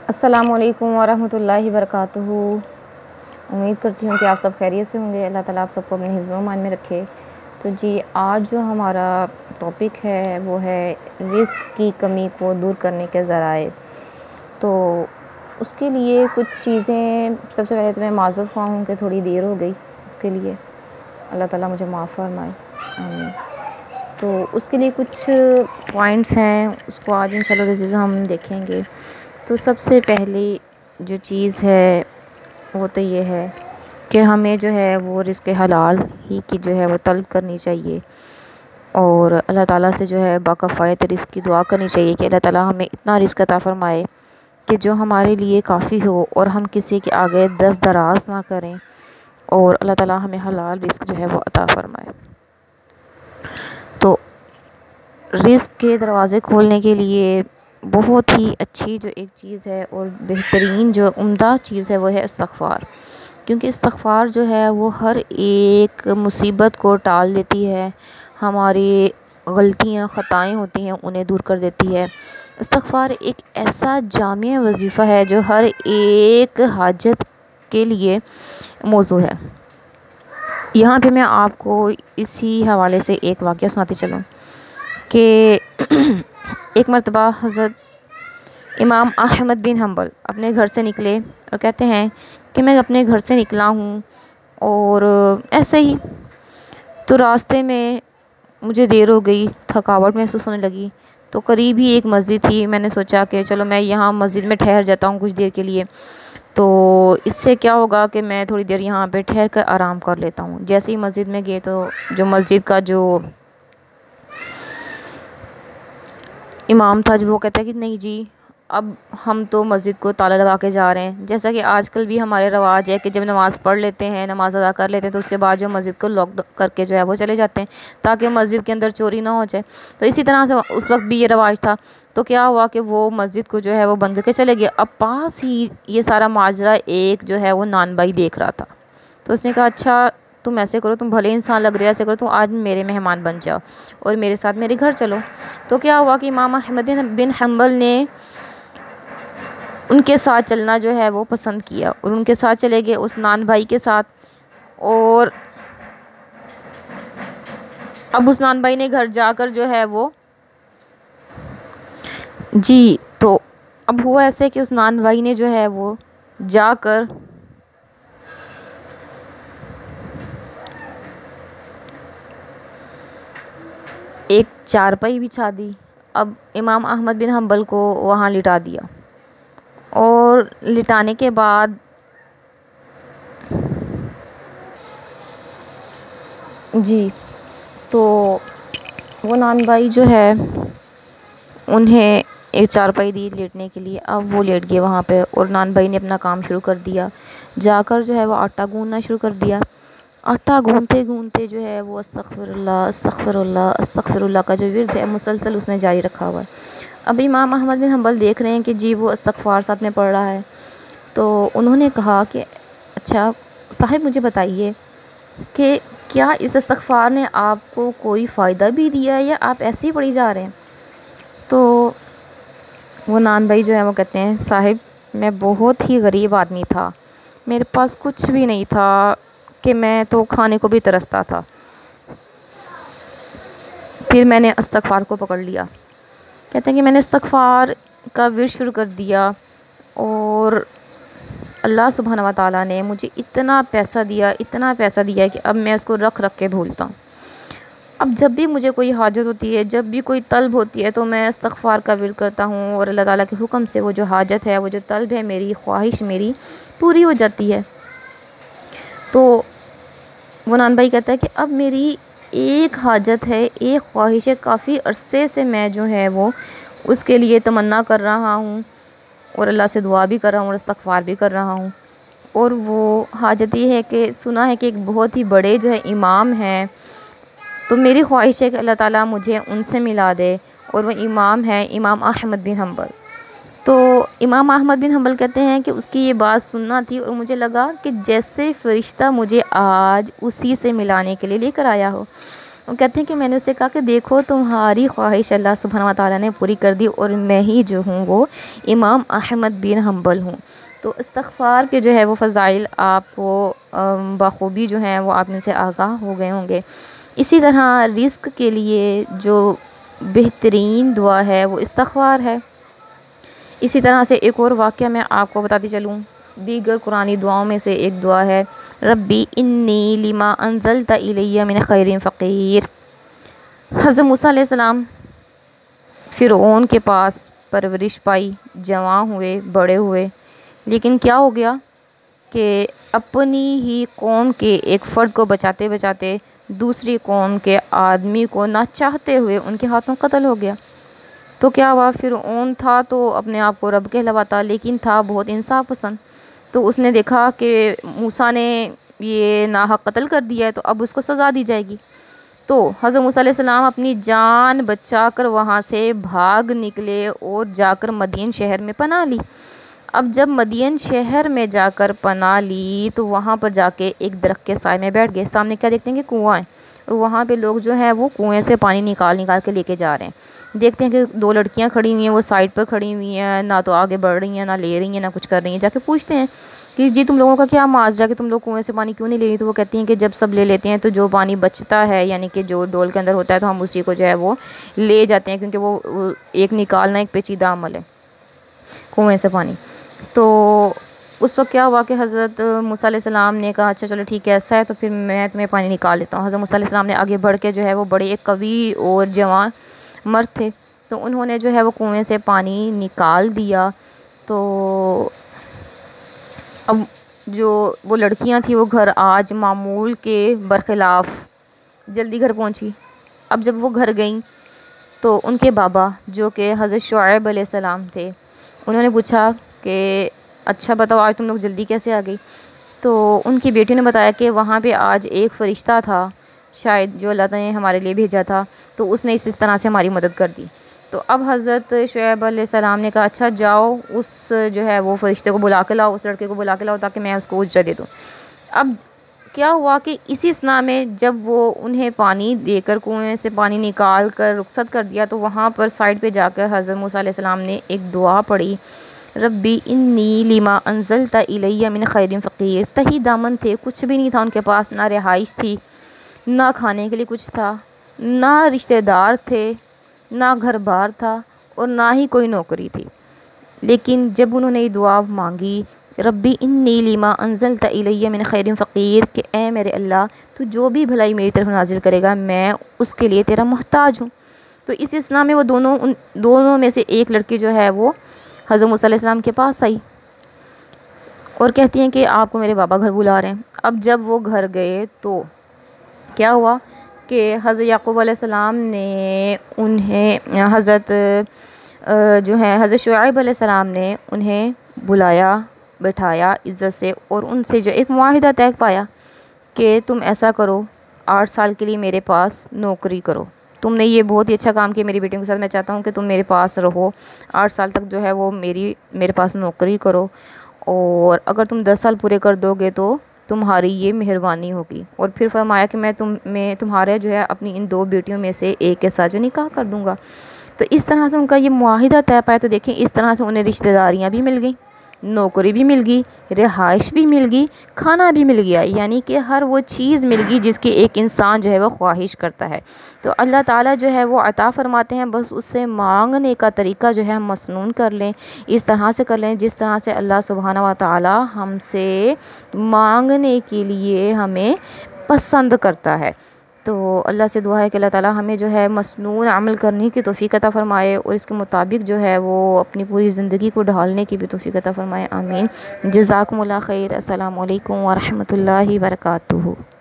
السلام علیکم ورحمۃ اللہ وبرکاتہ۔ امید کرتی ہوں کہ آپ سب خیریت سے ہوں گے۔ اللہ تعالیٰ آپ سب کو اپنے حفظ و امان میں رکھے۔ تو جی آج جو ہمارا ٹاپک ہے وہ ہے رزق کی کمی کو دور کرنے کے ذرائع۔ تو اس کے لیے کچھ چیزیں، سب سے پہلے تو میں معذرت خواہ ہوں کہ تھوڑی دیر ہو گئی، اس کے لیے اللہ تعالیٰ مجھے معاف فرمائے، آمین۔ تو اس کے لیے کچھ پوائنٹس ہیں، اس کو آج انشاءاللہ عزیز ہم دیکھیں گے۔ تو سب سے پہلی جو چیز ہے وہ تو یہ ہے کہ ہمیں جو ہے وہ رزق حلال ہی کی جو ہے وہ طلب کرنی چاہیے، اور اللہ تعالیٰ سے جو ہے باکفایت رزق کی دعا کرنی چاہیے کہ اللہ تعالیٰ ہمیں اتنا رزق عطا فرمائے کہ جو ہمارے لیے کافی ہو اور ہم کسی کے آگے دست دراز نہ کریں، اور اللہ تعالیٰ ہمیں حلال رزق جو ہے وہ عطا فرمائے۔ تو رزق کے دروازے کھولنے کے لیے بہت ہی اچھی جو ایک چیز ہے اور بہترین جو عمدہ چیز ہے وہ ہے استغفار، کیونکہ استغفار جو ہے وہ ہر ایک مصیبت کو ٹال دیتی ہے، ہماری غلطیاں خطائیں ہوتی ہیں انہیں دور کر دیتی ہے۔ استغفار ایک ایسا جامع وظیفہ ہے جو ہر ایک حاجت کے لیے موزوں ہے۔ یہاں پہ میں آپ کو اسی حوالے سے ایک واقعہ سناتی چلوں کہ ایک مرتبہ حضرت امام احمد بن حنبل اپنے گھر سے نکلے اور کہتے ہیں کہ میں اپنے گھر سے نکلا ہوں اور ایسے ہی تو راستے میں مجھے دیر ہو گئی، تھکاوٹ محسوس ہونے لگی، تو قریب ہی ایک مسجد تھی، میں نے سوچا کہ چلو میں یہاں مسجد میں ٹھہر جاتا ہوں کچھ دیر کے لیے، تو اس سے کیا ہوگا کہ میں تھوڑی دیر یہاں پہ ٹھہر کر آرام کر لیتا ہوں۔ جیسے ہی مسجد میں گئے تو جو مسجد کا جو امام تھا جو وہ کہتا ہے کہ نہیں جی اب ہم تو مسجد کو تالا لگا کے جا رہے ہیں، جیسا کہ آج کل بھی ہمارے رواج ہے کہ جب نماز پڑھ لیتے ہیں، نماز ادا کر لیتے ہیں، تو اس کے بعد جو مسجد کو لاک کر کے جو ہے وہ چلے جاتے ہیں تاکہ مسجد کے اندر چوری نہ ہو جائے۔ تو اسی طرح سے اس وقت بھی یہ رواج تھا، تو کیا ہوا کہ وہ مسجد کو جو ہے وہ بند کر کے چلے گئے۔ اب پاس ہی یہ سارا ماجرا ایک جو ہے وہ نان بھائی دیکھ رہا تھا، تو اس نے کہا اچھا تم ایسے کرو، تم بھلے انسان لگ رہے ایسے کرو، تم آج میرے مہمان بن جاؤ اور میرے ساتھ میرے گھر چلو۔ تو کیا ہوا کہ امام احمد بن حنبل نے ان کے ساتھ چلنا جو ہے وہ پسند کیا اور ان کے ساتھ چلے گئے اس نان بھائی کے ساتھ، اور اب اس نان بھائی نے گھر جا کر جو ہے وہ جی تو اب ہوا ایسے کہ اس نان بھائی نے جو ہے وہ جا کر ایک چارپائی بچھا دی، اب امام احمد بن حنبل کو وہاں لٹا دیا، اور لٹانے کے بعد جی تو وہ نان بھائی جو ہے انہیں ایک چارپائی دی لیٹنے کے لیے، اب وہ لیٹ گئے وہاں پہ، اور نان بھائی نے اپنا کام شروع کر دیا، جا کر جو ہے وہ آٹا گوندنا شروع کر دیا۔ آٹا گوندتے گوندتے جو ہے وہ استغفر اللہ استغفر اللہ استغفر اللہ کا جو ورد ہے مسلسل اس نے جاری رکھا ہوا ہے۔ اب امام احمد بن حنبل دیکھ رہے ہیں کہ جی وہ استغفار ساتھ میں پڑھ رہا ہے، تو انہوں نے کہا کہ اچھا صاحب مجھے بتائیے کہ کیا اس استغفار نے آپ کو کوئی فائدہ بھی دیا ہے یا آپ ایسے ہی پڑھی جا رہے ہیں؟ تو وہ نان بھائی جو ہے وہ کہتے ہیں صاحب میں بہت ہی غریب آدمی تھا، میرے پاس کچھ بھی نہیں تھا کہ میں تو کھانے کو بھی ترستا تھا، پھر میں نے استغفار کو پکڑ لیا۔ کہتے ہیں کہ میں نے استغفار کا ورد شروع کر دیا، اور اللہ سبحانہ و تعالیٰ نے مجھے اتنا پیسہ دیا کہ اب میں اس کو رکھ رکھ کے بھولتا ہوں۔ اب جب بھی مجھے کوئی حاجت ہوتی ہے، جب بھی کوئی طلب ہوتی ہے، تو میں استغفار کا ورد کرتا ہوں، اور اللہ تعالیٰ کے حکم سے وہ جو حاجت ہے، وہ جو طلب ہے، میری خواہش میری پوری ہو جاتی ہے۔ تو وہ نان بھائی کہتا ہے کہ اب میری ایک حاجت ہے، ایک خواہش ہے، کافی عرصے سے میں جو ہے وہ اس کے لیے تمنا کر رہا ہوں، اور اللہ سے دعا بھی کر رہا ہوں اور استغفار بھی کر رہا ہوں، اور وہ حاجت یہ ہے کہ سنا ہے کہ ایک بہت ہی بڑے جو ہے امام ہیں، تو میری خواہش ہے کہ اللہ تعالیٰ مجھے ان سے ملا دے، اور وہ امام ہے امام احمد بن حنبل۔ تو امام احمد بن حنبل کہتے ہیں کہ اس کی یہ بات سننا تھی، اور مجھے لگا کہ جیسے فرشتہ مجھے آج اسی سے ملانے کے لیے لے کر آیا ہو۔ وہ کہتے ہیں کہ میں نے اسے کہا کہ دیکھو تمہاری خواہش اللہ سبحانہ و تعالیٰ نے پوری کر دی اور میں ہی جو ہوں وہ امام احمد بن حنبل ہوں۔ تو استغفار کے جو ہے وہ فضائل آپ کو بخوبی جو ہیں وہ آپ میں سے آگاہ ہو گئے ہوں گے۔ اسی طرح رزق کے لیے جو بہترین دعا ہے وہ استغفار ہے۔ اسی طرح سے ایک اور واقعہ میں آپ کو بتاتی چلوں، دیگر قرآنی دعاؤں میں سے ایک دعا ہے ربی انی لما انزلت الی من خیر فقیر۔ حضرت موسیٰ علیہ السلام فرعون کے پاس پرورش پائی، جوان ہوئے، بڑے ہوئے، لیکن کیا ہو گیا کہ اپنی ہی قوم کے ایک فرد کو بچاتے بچاتے دوسری قوم کے آدمی کو نہ چاہتے ہوئے ان کے ہاتھوں قتل ہو گیا۔ تو کیا ہوا، فرعون تھا تو اپنے آپ کو رب کہلواتا، لیکن تھا بہت انصاف پسند۔ تو اس نے دیکھا کہ موسیٰ نے یہ ناحق قتل کر دیا ہے تو اب اس کو سزا دی جائے گی۔ تو حضرت موسیٰ علیہ السلام اپنی جان بچا کر وہاں سے بھاگ نکلے اور جا کر مدین شہر میں پناہ لی۔ اب جب مدین شہر میں جا کر پناہ لی تو وہاں پر جا کے ایک درخت کے سائے میں بیٹھ گئے۔ سامنے کیا دیکھتے ہیں کہ کنواں ہے، اور وہاں پہ لوگ جو ہیں وہ کنویں سے پانی نکال کے لے کے جا رہے ہیں۔ دیکھتے ہیں کہ دو لڑکیاں کھڑی ہوئی ہیں، وہ سائڈ پر کھڑی ہوئی ہیں، نہ تو آگے بڑھ رہی ہیں، نہ لے رہی ہیں، نہ کچھ کر رہی ہیں۔ جا کے پوچھتے ہیں کہ جی تم لوگوں کا کیا ماجرا کہ تم لوگ کنویں سے پانی کیوں نہیں لے رہی؟ تو وہ کہتی ہیں کہ جب سب لے لیتے ہیں تو جو پانی بچتا ہے، یعنی کہ جو ڈول کے اندر ہوتا ہے، تو ہم اسی کو جو ہے وہ لے جاتے ہیں، کیونکہ وہ ایک نکالنا ایک پیچیدہ عمل ہے کنویں سے پانی۔ تو اس وقت کیا ہوا کہ حضرت موسیٰ علیہ السلام نے کہا اچھا چلو ٹھیک ہے ایسا ہے تو پھر میں تمہیں پانی نکال دیتا ہوں۔ حضرت موسیٰ علیہ السلام نے آگے بڑھ کے جو ہے وہ بڑے ایک قوی اور جوان مرد تھے، تو انہوں نے جو ہے وہ کنویں سے پانی نکال دیا۔ تو اب جو وہ لڑکیاں تھیں وہ گھر آج معمول کے برخلاف جلدی گھر پہنچی۔ اب جب وہ گھر گئیں تو ان کے بابا جو کہ حضرت شعیب علیہ السلام تھے، انہوں نے پوچھا کہ اچھا بتاؤ آج تم لوگ جلدی کیسے آ گئی؟ تو ان کی بیٹی نے بتایا کہ وہاں پہ آج ایک فرشتہ تھا شاید جو اللہ تعالیٰ نے ہمارے لیے بھیجا تھا، تو اس نے اس طرح سے ہماری مدد کر دی۔ تو اب حضرت شعیب علیہ السلام نے کہا اچھا جاؤ اس جو ہے وہ فرشتے کو بلا کے لاؤ، اس لڑکے کو بلا کے لاؤ تاکہ میں اس کو اجرت دے دوں۔ اب کیا ہوا کہ اسی اثناء میں جب وہ انہیں پانی دے کر کنویں سے پانی نکال کر رخصت کر دیا تو وہاں پر سائڈ پہ جا کر حضرت موسیٰ علیہ السلام نے ایک دعا پڑھی ربی انی لما انزلت الی من خیر فقیر۔ تہی دامن تھے، کچھ بھی نہیں تھا ان کے پاس، نہ رہائش تھی، نہ کھانے کے لیے کچھ تھا، نہ رشتہ دار تھے، نہ گھر بار تھا، اور نہ ہی کوئی نوکری تھی۔ لیکن جب انہوں نے یہ دعا مانگی ربی انی لما انزلت الی من خیر فقیر، کہ اے میرے اللہ تو جو بھی بھلائی میری طرف نازل کرے گا میں اس کے لیے تیرا محتاج ہوں۔ تو اس اثناء میں وہ دونوں میں سے ایک لڑکی جو ہے وہ حضرت موسیٰ علیہ السلام کے پاس آئی اور کہتی ہیں کہ آپ کو میرے بابا گھر بلا رہے ہیں۔ اب جب وہ گھر گئے تو کیا ہوا کہ حضرت یعقوب علیہ السلام نے انہیں حضرت شعیب علیہ السلام نے انہیں بلایا، بٹھایا عزت سے، اور ان سے جو ایک معاہدہ طے پایا کہ تم ایسا کرو 8 سال کے لیے میرے پاس نوکری کرو، تم نے یہ بہت ہی اچھا کام کیا میری بیٹیوں کے ساتھ، میں چاہتا ہوں کہ تم میرے پاس رہو 8 سال تک جو ہے وہ میرے پاس نوکری کرو، اور اگر تم 10 سال پورے کر دو گے تو تمہاری یہ مہربانی ہوگی۔ اور پھر فرمایا کہ میں تمہارے جو ہے اپنی ان 2 بیٹیوں میں سے ایک کے ساتھ جو نکاح کر دوں گا۔ تو اس طرح سے ان کا یہ معاہدہ طے پایا۔ تو دیکھیں اس طرح سے انہیں رشتہ داریاں بھی مل گئیں، نوکری بھی مل گئی، رہائش بھی مل گئی، کھانا بھی مل گیا، یعنی کہ ہر وہ چیز مل گئی جس کی ایک انسان جو ہے وہ خواہش کرتا ہے۔ تو اللہ تعالیٰ جو ہے وہ عطا فرماتے ہیں، بس اس سے مانگنے کا طریقہ جو ہے ہم مسنون کر لیں، اس طرح سے کر لیں جس طرح سے اللہ سبحانہ و تعالیٰ ہم سے مانگنے کے لیے ہمیں پسند کرتا ہے۔ تو اللہ سے دعا ہے کہ اللہ تعالیٰ ہمیں جو ہے مسنون عمل کرنے کی توفیق عطا فرمائے، اور اس کے مطابق جو ہے وہ اپنی پوری زندگی کو ڈھالنے کی بھی توفیق عطا فرمائے، آمین۔ جزاکم اللہ خیر۔ السلام علیکم ورحمۃ اللہ وبرکاتہ۔